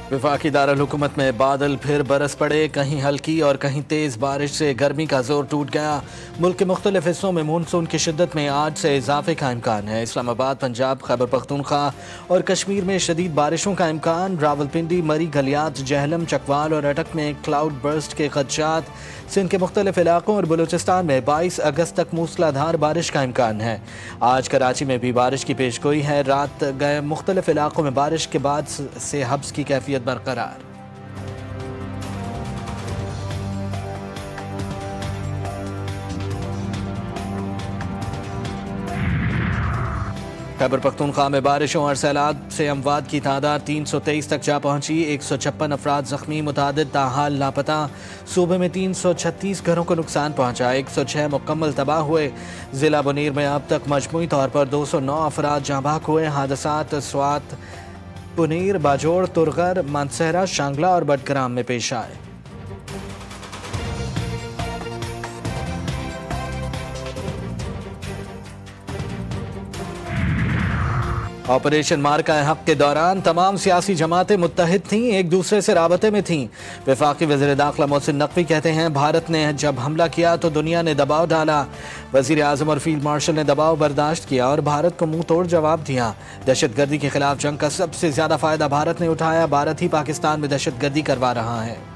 वफाकी दारुल-हुकूमत में बादल फिर बरस पड़े, कहीं हल्की और कहीं तेज़ बारिश से गर्मी का जोर टूट गया। मुल्क के मुख्तलिफ हिस्सों में मानसून की शिद्दत में आज से इजाफे का इम्कान है। इस्लामाबाद, पंजाब, खैबर पख्तूनख्वा और कश्मीर में शदीद बारिशों का इम्कान। रावलपिंडी, मरी, गलियात, जहलम, चकवाल और अटक में क्लाउड बर्स्ट के खदशात। सिंध के मुख्तलिफ इलाकों और बलूचिस्तान में 22 अगस्त तक मूसलाधार बारिश का इम्कान है। आज कराची में भी बारिश की पेशगोई है। रात गए मुख्तलिफ इलाकों में बारिश के बाद से हब्स की कैफियत बरकरार। खैबर पख्तूनख्वा में बारिशों और सैलाब से अमवात की तादाद 323 तक जा पहुंची। 156 अफराद जख्मी, मुतादिद ताहाल लापता। सूबे में 336 घरों को नुकसान पहुंचा, 106 मुकम्मल तबाह हुए। जिला बुनीर में अब तक मजमूई तौर पर 209 अफराद जाँ बहक हुए। हादसात स्वात, बुनीर, बाजोड़, तुरगर, मानसहरा, शांगला और बडग्राम में पेश आए। ऑपरेशन मार्का हक के दौरान तमाम सियासी जमातें मुत्तहिद थीं, एक दूसरे से राबते में थीं। वफाकी वज़ीर दाखिला मोहसिन नकवी कहते हैं, भारत ने जब हमला किया तो दुनिया ने दबाव डाला। वज़ीर आज़म और फील्ड मार्शल ने दबाव बर्दाश्त किया और भारत को मुंह तोड़ जवाब दिया। दहशतगर्दी के खिलाफ जंग का सबसे ज्यादा फायदा भारत ने उठाया। भारत ही पाकिस्तान में दहशतगर्दी करवा रहा है।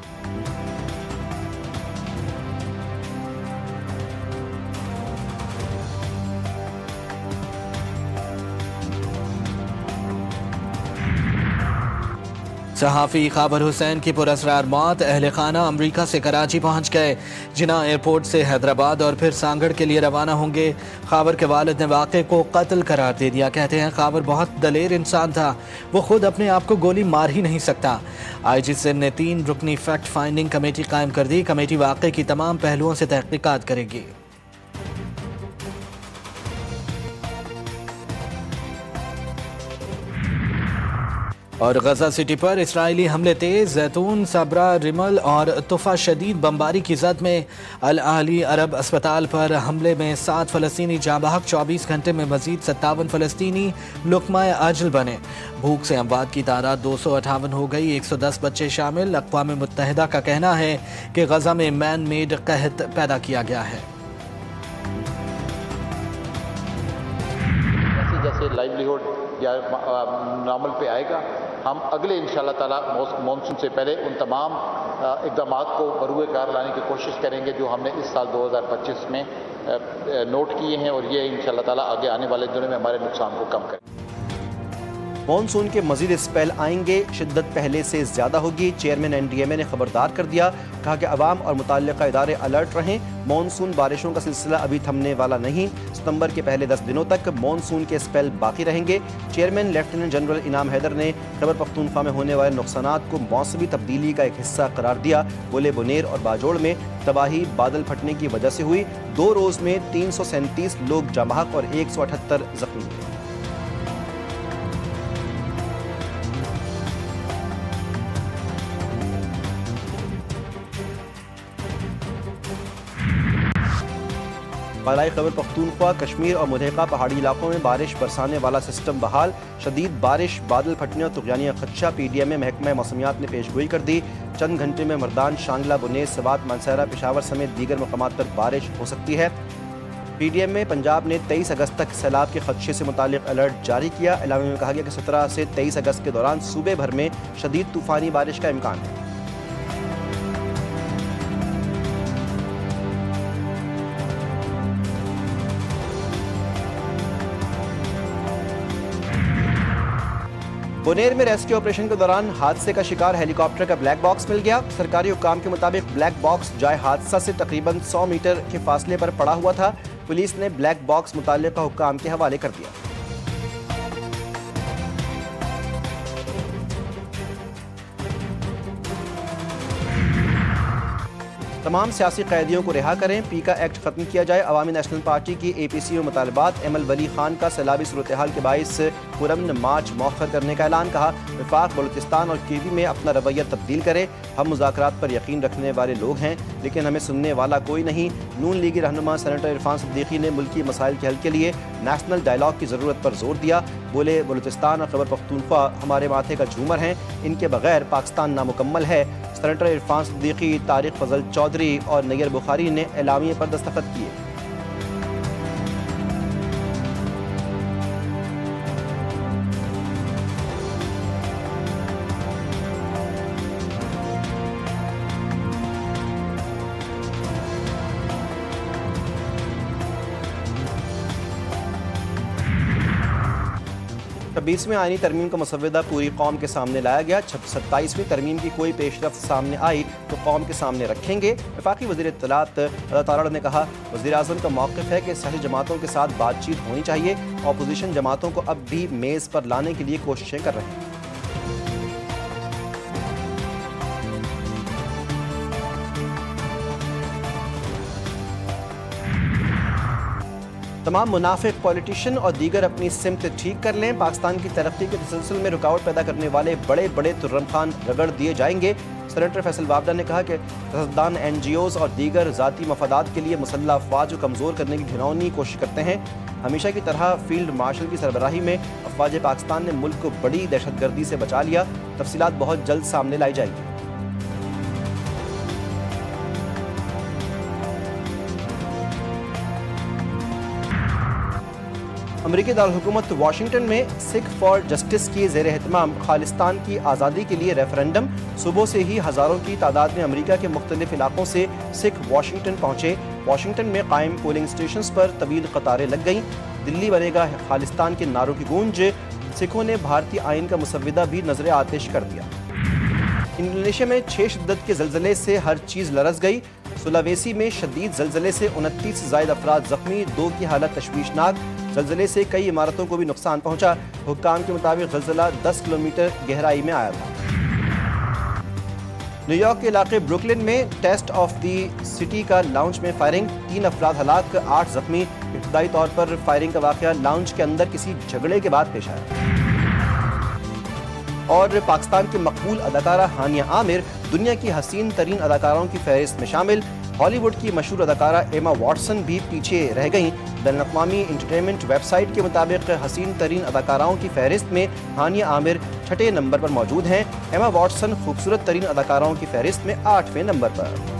सहाफ़ी ख़ाबर हुसैन की पुरअसरार मौत। अहले खाना अमरीका से कराची पहुँच गए। जिना एयरपोर्ट से हैदराबाद और फिर सांगड़ के लिए रवाना होंगे। ख़ाबर के वालिद ने वाक़े को कत्ल करार दे दिया। कहते हैं ख़ाबर बहुत दलेर इंसान था, वो खुद अपने आप को गोली मार ही नहीं सकता। IG सिंध ने 3 रुकनी फैक्ट फाइंडिंग कमेटी कायम कर दी। कमेटी वाक़े की तमाम पहलुओं से तहक़ीक़ात करेगी। और गजा सिटी पर इसराइली हमले तेज। जैतून, सबरा, रिमल और तुफा शदीद बमबारी की जद में अल अहली अरब अस्पताल पर हमले में 7 फ़लस्तीनी जाँ बहक। 24 घंटे में मजीद 57 फ़लस्तीनी लुक़मा अजल बने। भूख से अमवात की तादाद 258 हो गई, 110 बच्चे शामिल। अक़वाम मुत्तहिदा का कहना है कि गजा में मैन मेड कहत पैदा किया गया है। जैसे लाइवलीहुड या नॉर्मल पे आएगा, हम अगले इंशाल्लाह ताला मानसून से पहले उन तमाम इक़दाम को बरूए कार लाने की कोशिश करेंगे जो हमने इस साल 2025 में नोट किए हैं, और ये इंशाल्लाह ताला आगे आने वाले दिनों में हमारे नुकसान को कम करें। मानसून के मजीद स्पेल आएंगे, शिद्दत पहले से ज़्यादा होगी। चेयरमैन NDMA ने खबरदार कर दिया, कहा कि अवाम और मुतल्लिका इदारे अलर्ट रहें। मानसून बारिशों का सिलसिला अभी थमने वाला नहीं। सितंबर के पहले 10 दिनों तक मानसून के स्पेल बाकी रहेंगे। चेयरमैन लेफ्टिनेंट जनरल इनाम हैदर ने खैबर पख्तूनख्वा में होने वाले नुकसानात को मौसमी तब्दीली का एक हिस्सा करार दिया। बोले बुनेर और बाजोड़ में तबाही बादल फटने की वजह से हुई। 2 रोज़ में 337 लोग जाँ बहक और 178 जख्मी हुए। बालाई खैबर पख्तूनख्वा, कश्मीर और मुल्हिका पहाड़ी इलाकों में बारिश बरसाने वाला सिस्टम बहाल। शदीद बारिश, बादल फटने और तुग़यानी खदशा। PDMA महकमा मौसमियात ने पेशगोई कर दी। चंद घंटे में मर्दान, शांगला, बुनेर, सवात, मानसहरा, पेशावर समेत दीगर मकामात पर बारिश हो सकती है। PDMA पंजाब ने 23 अगस्त तक सैलाब के खदशे से मुतालिक अलर्ट जारी किया। एलामे में कहा गया कि 17 से 23 अगस्त के दौरान सूबे भर में शदीद तूफ़ानी बारिश का इम्कान है। बुनेर में रेस्क्यू ऑपरेशन के दौरान हादसे का शिकार हेलीकॉप्टर का ब्लैक बॉक्स मिल गया। सरकारी हुक्काम के मुताबिक ब्लैक बॉक्स जाए हादसा से तकरीबन 100 मीटर के फासले पर पड़ा हुआ था। पुलिस ने ब्लैक बॉक्स मुताल्लिका हुक्काम के हवाले कर दिया। तमाम सियासी कैदियों को रिहा करें, पीका एक्ट खत्म किया जाए। अवामी नेशनल पार्टी की APC में मुतालबात। एमएल वली खान का सैलाबी सूरत हाल के बाइस पुरअमन मार्च मौखर करने का ऐलान। कहा वफाक बलूचिस्तान और केवी में अपना रवैया तब्दील करे। हम मुज़ाकरात पर यकीन रखने वाले लोग हैं, लेकिन हमें सुनने वाला कोई नहीं। नून लीगी रहनुमा सेनेटर इरफान सिद्दीकी ने मुल्की मसाइल के हल के लिए नेशनल डायलॉग की ज़रूरत पर जोर दिया। बोले बलूचिस्तान और खैबर पख्तूनख्वा हमारे माथे का झूमर हैं, इनके बगैर पाकिस्तान नामुकम्मल है। सेनेटर इरफान सिद्दीकी, तारिक फजल चौधरी और नैयर बुखारी ने एलामिये पर दस्तखत किए। छब्बीसवीं आईनी तरमीम का मसवदा पूरी कौम के सामने लाया गया। 27वीं तरमीम की कोई पेशरफ्त सामने आई तो कौम के सामने रखेंगे। वफाकी वज़ीर इत्तलात अल्लाह ताला ने कहा वज़ीर आज़म का मौक़िफ़ है कि सियासी जमातों के साथ बातचीत होनी चाहिए। अपोजिशन जमातों को अब भी मेज़ पर लाने के लिए कोशिशें कर रहे हैं। तमाम मुनाफिक पॉलिटिशियन और दीगर अपनी सिमत ठीक कर लें। पाकिस्तान की तरक्की के तसलसल में रुकावट पैदा करने वाले बड़े बड़े तुर्रम खान रगड़ दिए जाएंगे। सेनेटर फैसल वाबडा ने कहा कि सियासतदान NGOs और दीगर ज़ाती मफादात के लिए मुसल्लह अफवाज को कमज़ोर करने की घिनौनी कोशिश करते हैं। हमेशा की तरह फील्ड मार्शल की सरबराही में अफवाज पाकिस्तान ने मुल्क को बड़ी दहशतगर्दी से बचा लिया। तफसीलात बहुत जल्द सामने लाई जाएगी। अमरीकी दारकूमत वाशिंगटन में सिख फॉर जस्टिस की ज़ेर एहतमाम खालिस्तान की आज़ादी के लिए रेफरेंडम। सुबह से ही हज़ारों की तादाद में अमरीका के मुख्तलिफ इलाकों से सिख वाशिंगटन पहुँचे। वाशिंगटन में कायम पोलिंग स्टेशन पर तवील कतारें लग गईं। दिल्ली बनेगा खालिस्तान के नारों की गूंज। सिखों ने भारतीय आइन का मुसव्वदा भी नजर आतिश कर दिया। इंडोनेशिया में 6 शिद्दत के ज़लज़ले से हर चीज़ लरज़ गई। सुलावेसी में शदीद ज़लज़ले से 29 से ज़ायद अफराद ज़ख्मी, 2 की हालत तशवीशनाक। ज़लज़ले से कई इमारतों को भी नुकसान पहुंचा। हुक्काम के मुताबिक ज़लज़ला 10 किलोमीटर गहराई में आया था। न्यूयॉर्क के इलाके ब्रुकलिन में टेस्ट ऑफ द सिटी का लाउंज में फायरिंग, 3 अफराद हलाक, 8 ज़ख्मी। इब्तदाई तौर पर फायरिंग का वाक़या लाउंज के अंदर किसी झगड़े के बाद पेश आया। और पाकिस्तान की मकबूल अदाकारा हानिया आमिर दुनिया की हसीन तरीन अदाकाराओं की फहरिस्त में शामिल। हॉलीवुड की मशहूर अदाकारा एमा वॉटसन भी पीछे रह गईं। बैनुल-अक़वामी एंटरटेनमेंट वेबसाइट के मुताबिक हसीन तरीन अदाकाराओं की फहरिस्त में हानिया आमिर 6ठे नंबर पर मौजूद हैं। एमा वॉटसन खूबसूरत तरीन अदाकाराओं की फहरिस्त में 8वें नंबर पर।